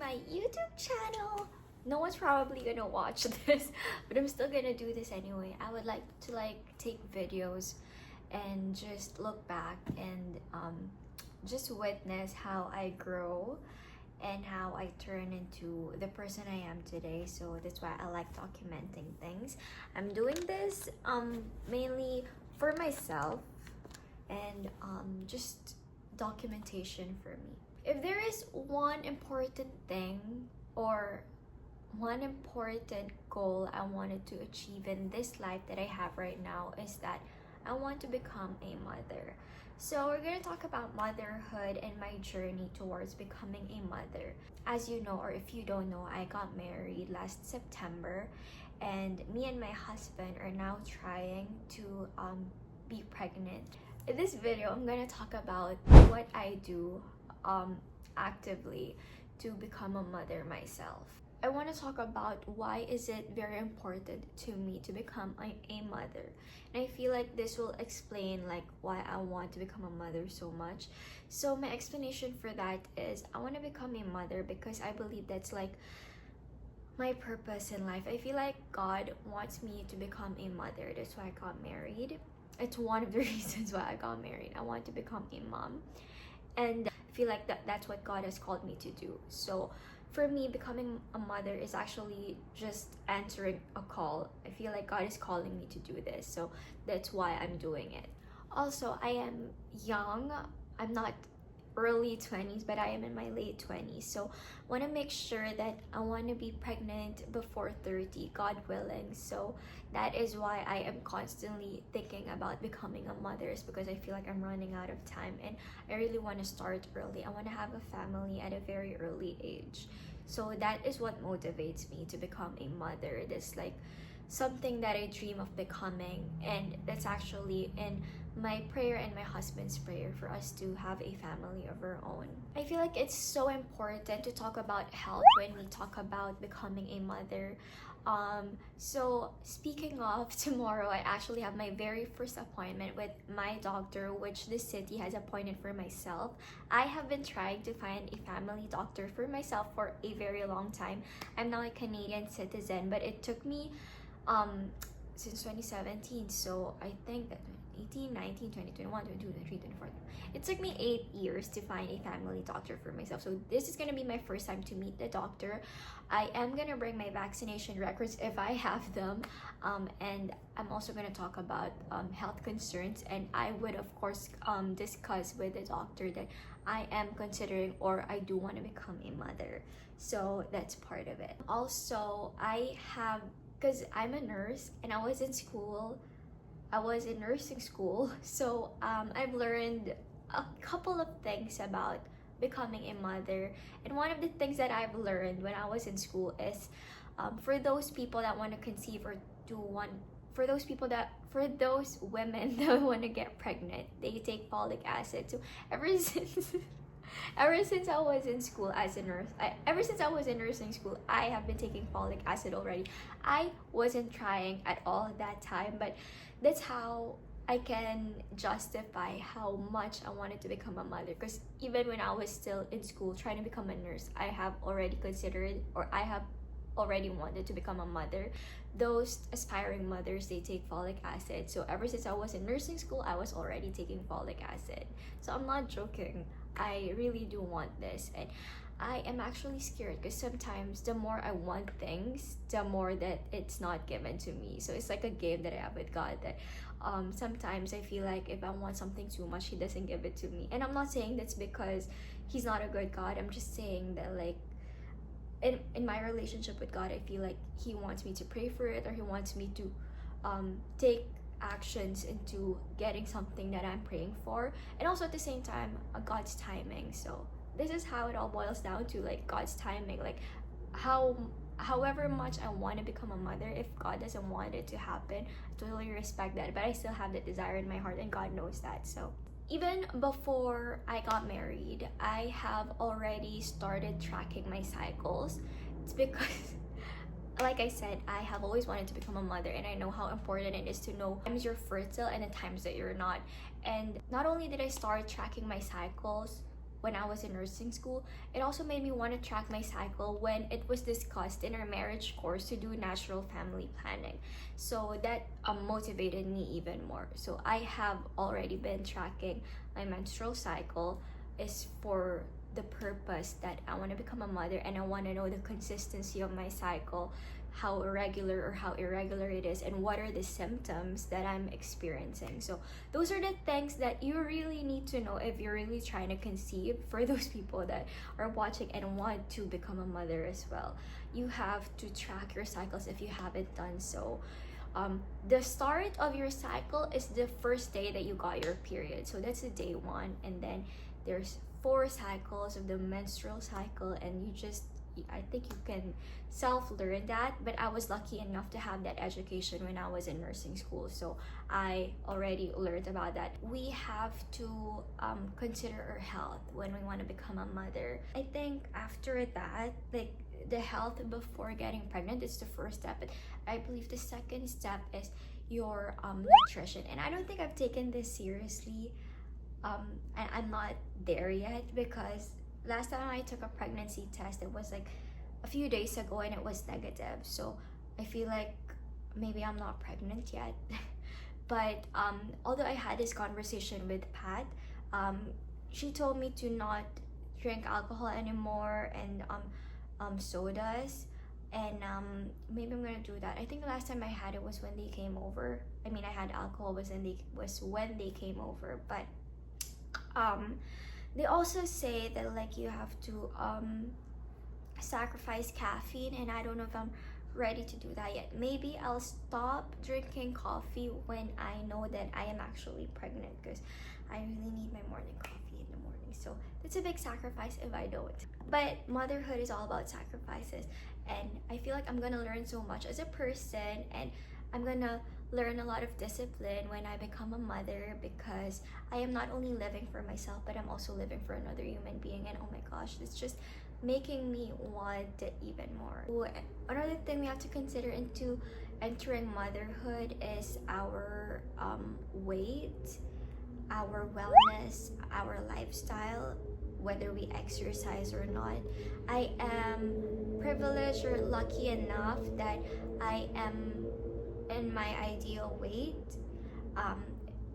my YouTube channel. No one's probably gonna watch this, but I'm still gonna do this anyway. I would like to take videos and just look back and just witness how I grow and how I turn into the person I am today. So that's why I like documenting things. I'm doing this mainly for myself and just documentation for me. If there is one important thing or one important goal I wanted to achieve in this life that I have right now, is that I want to become a mother. So we're going to talk about motherhood and my journey towards becoming a mother. As you know, or if you don't know, I got married last September, and me and my husband are now trying to be pregnant. In this video, I'm going to talk about what I do actively to become a mother myself. I want to talk about why is it very important to me to become a mother. And I feel like this will explain why I want to become a mother so much. So my explanation for that is I want to become a mother because I believe that's my purpose in life. I feel like God wants me to become a mother. That's why I got married. It's one of the reasons why I got married. I want to become a mom. And I feel like that's what God has called me to do. So for me, becoming a mother is actually just answering a call. I feel like God is calling me to do this, so that's why I'm doing it. Also, I am young. I'm not early 20s, but I am in my late 20s. So I want to make sure that I want to be pregnant before 30, God willing. So that is why I am constantly thinking about becoming a mother, is because I feel like I'm running out of time and I really want to start early. I want to have a family at a very early age. So that is what motivates me to become a mother. That's something that I dream of becoming, and that's actually in my prayer and my husband's prayer for us to have a family of our own. I feel like it's so important to talk about health when we talk about becoming a mother. So speaking of, tomorrow I actually have my very first appointment with my doctor, which the city has appointed for myself. I have been trying to find a family doctor for myself for a very long time. I'm now a Canadian citizen, but it took me since 2017, so I think that 18, 19, 20, 21, 22, 23, 24. It took me 8 years to find a family doctor for myself. So this is gonna be my first time to meet the doctor. I am gonna bring my vaccination records if I have them, and I'm also gonna talk about health concerns, and I would of course discuss with the doctor that I am considering, or I do want to become a mother. So that's part of it. Also, because I'm a nurse and I was in nursing school, so I've learned a couple of things about becoming a mother. And one of the things that I've learned when I was in school is for those people that want to conceive, or for those women that want to get pregnant, they take folic acid. So ever since I was in school as a nurse, ever since I was in nursing school, I have been taking folic acid already. I wasn't trying at all at that time, but that's how I can justify how much I wanted to become a mother. Because even when I was still in school trying to become a nurse, I have already considered, or I have already wanted to become a mother. Those aspiring mothers, they take folic acid. So ever since I was in nursing school, I was already taking folic acid. So I'm not joking. I really do want this, and I am actually scared because sometimes the more I want things, the more that it's not given to me. So it's like a game that I have with God, that sometimes I feel like if I want something too much, He doesn't give it to me. And I'm not saying that's because He's not a good God. I'm just saying that in my relationship with God, I feel like He wants me to pray for it, or He wants me to take actions into getting something that I'm praying for, and also at the same time God's timing. So this is how it all boils down to, God's timing. However much I want to become a mother, if God doesn't want it to happen, I totally respect that, but I still have that desire in my heart, and God knows that. So even before I got married, I have already started tracking my cycles. It's because like I said, I have always wanted to become a mother, and I know how important it is to know times you're fertile and the times that you're not. And not only did I start tracking my cycles when I was in nursing school. It also made me want to track my cycle when it was discussed in our marriage course to do natural family planning. So that motivated me even more. So I have already been tracking my menstrual cycle, is for the purpose that I want to become a mother, and I want to know the consistency of my cycle, how regular or how irregular it is, and what are the symptoms that I'm experiencing. So those are the things that you really need to know if you're really trying to conceive. For those people that are watching and want to become a mother as well, you have to track your cycles if you haven't done so. The start of your cycle is the first day that you got your period, so that's the day one, and then there's 4 cycles of the menstrual cycle, and I think you can self-learn that, but I was lucky enough to have that education when I was in nursing school, so I already learned about that. We have to consider our health when we want to become a mother. I think after that, like, the health before getting pregnant is the first step, but I believe the second step is your nutrition, and I don't think I've taken this seriously. And I'm not there yet, because last time I took a pregnancy test, it was like a few days ago, and it was negative. So I feel like maybe I'm not pregnant yet. But although I had this conversation with Pat, she told me to not drink alcohol anymore, and sodas, and maybe I'm gonna do that. I think the last time I had it was when they came over. I mean, I had alcohol was when they came over, but they also say that, like, you have to sacrifice caffeine, and I don't know if I'm ready to do that yet. Maybe I'll stop drinking coffee when I know that I am actually pregnant, because I really need my morning coffee in the morning. So that's a big sacrifice if I don't. But motherhood is all about sacrifices, and I feel like I'm gonna learn so much as a person, and I'm gonna learn a lot of discipline when I become a mother, because I am not only living for myself, but I'm also living for another human being. And oh my gosh, it's just making me want it even more. Another thing we have to consider into entering motherhood is our weight, our wellness, our lifestyle, whether we exercise or not. I am privileged or lucky enough that I am in my ideal weight.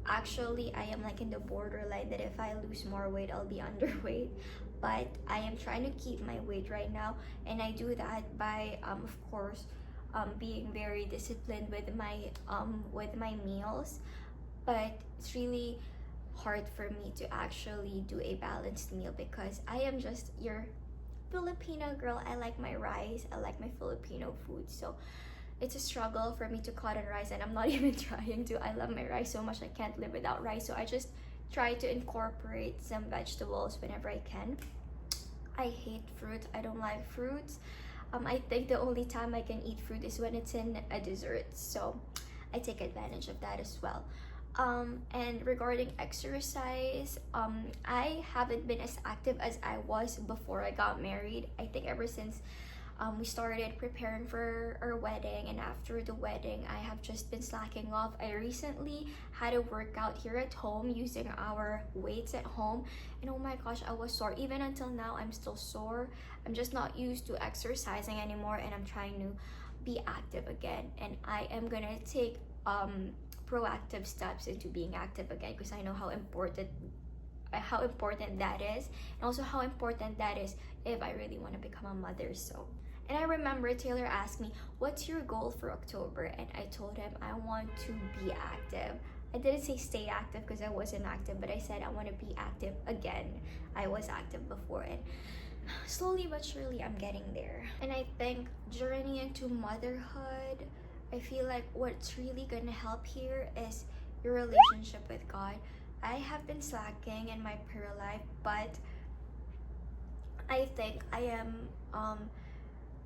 Actually, I am like in the borderline that if I lose more weight, I'll be underweight. But I am trying to keep my weight right now, and I do that by of course being very disciplined with my meals. But it's really hard for me to actually do a balanced meal, because I am just your Filipino girl. I like my rice, I like my Filipino food, so it's a struggle for me to cut on rice, and I'm not even trying to. I love my rice so much, I can't live without rice, so I just try to incorporate some vegetables whenever I can. I hate fruit, I don't like fruits. I think the only time I can eat fruit is when it's in a dessert, so I take advantage of that as well. And regarding exercise, I haven't been as active as I was before I got married. I think ever since we started preparing for our wedding, and after the wedding, I have just been slacking off. I recently had a workout here at home using our weights at home, and oh my gosh, I was sore. Even until now, I'm still sore. I'm just not used to exercising anymore, and I'm trying to be active again, and I am gonna take proactive steps into being active again, because I know how important that is, and also how important that is if I really want to become a mother. So, and I remember Taylor asked me, what's your goal for October? And I told him I want to be active. I didn't say stay active, because I wasn't active, but I said I want to be active again. I was active before, and slowly but surely I'm getting there. And I think journey into motherhood, I feel like what's really gonna help here is your relationship with God. I have been slacking in my prayer life, but I think I am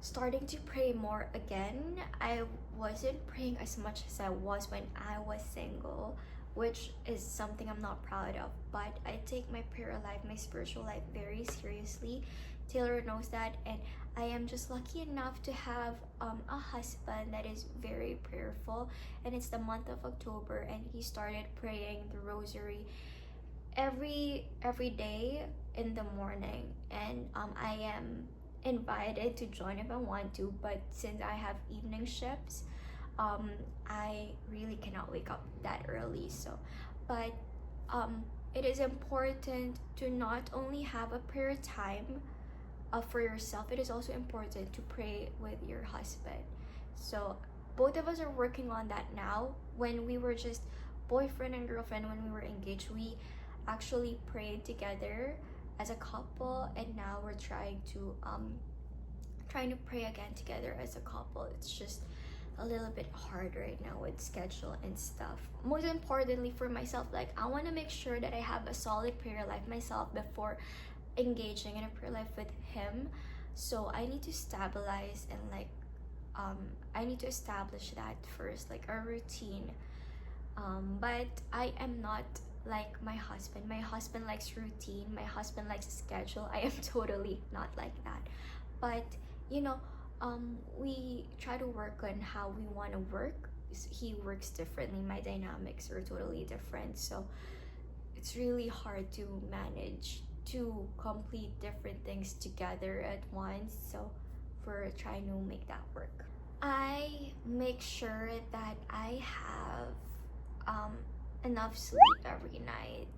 starting to pray more again. I wasn't praying as much as I was when I was single, which is something I'm not proud of, but I take my prayer life, my spiritual life very seriously. Taylor knows that, and I am just lucky enough to have a husband that is very prayerful, and it's the month of October, and he started praying the rosary every day in the morning, and I am invited to join if I want to, but since I have evening shifts, I really cannot wake up that early. So but it is important to not only have a prayer time for yourself, it is also important to pray with your husband. So both of us are working on that now. When we were just boyfriend and girlfriend, when we were engaged, we actually prayed together as a couple, and now we're trying to pray again together as a couple. It's just a little bit hard right now with schedule and stuff. Most importantly for myself, like I want to make sure that I have a solid prayer life myself before engaging in a prayer life with him. So I need to stabilize and I need to establish that first, like a routine. But I am not like my husband. My husband likes routine. My husband likes a schedule. I am totally not like that. But you know, we try to work on how we want to work. He works differently. My dynamics are totally different. So it's really hard to manage to complete different things together at once. So we're trying to make that work. I make sure that I have enough sleep every night.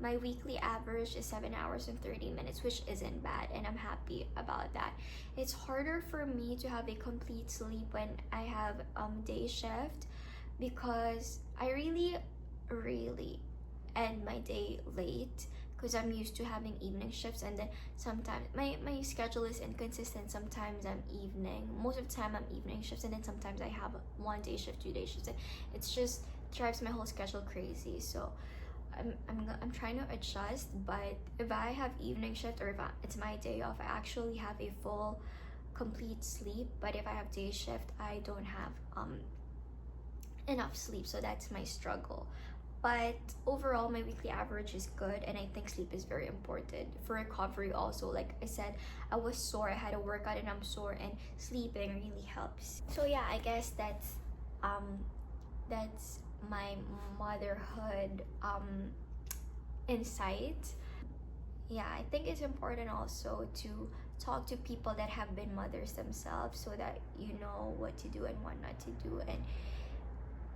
My weekly average is 7 hours and 30 minutes, which isn't bad, and I'm happy about that. It's harder for me to have a complete sleep when I have day shift, because I really end my day late, because I'm used to having evening shifts, and then sometimes my schedule is inconsistent. Sometimes I'm evening, most of the time I'm evening shifts, and then sometimes I have 1 day shift, 2 day shifts, and it's just drives my whole schedule crazy. So I'm trying to adjust. But if I have evening shift, or if it's my day off, I actually have a full complete sleep. But if I have day shift, I don't have enough sleep, so that's my struggle. But overall, my weekly average is good, and I think sleep is very important for recovery also. Like I said, I was sore, I had a workout and I'm sore, and sleeping really helps. So yeah, I guess that's my motherhood insight. Yeah, I think it's important also to talk to people that have been mothers themselves, so that you know what to do and what not to do. And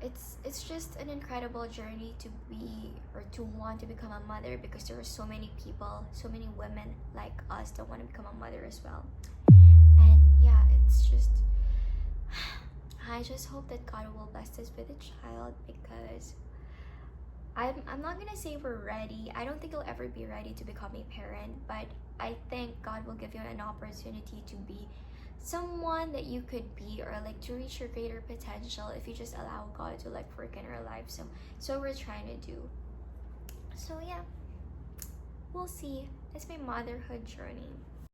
it's just an incredible journey to be, or to want to become a mother, because there are so many people, so many women like us that want to become a mother as well. And yeah, it's just I just hope that God will bless us with a child, because I'm not gonna say we're ready. I don't think you'll ever be ready to become a parent, but I think God will give you an opportunity to be someone that you could be, or like to reach your greater potential, if you just allow God to like work in our life. So we're trying to do. So yeah, we'll see. That's my motherhood journey.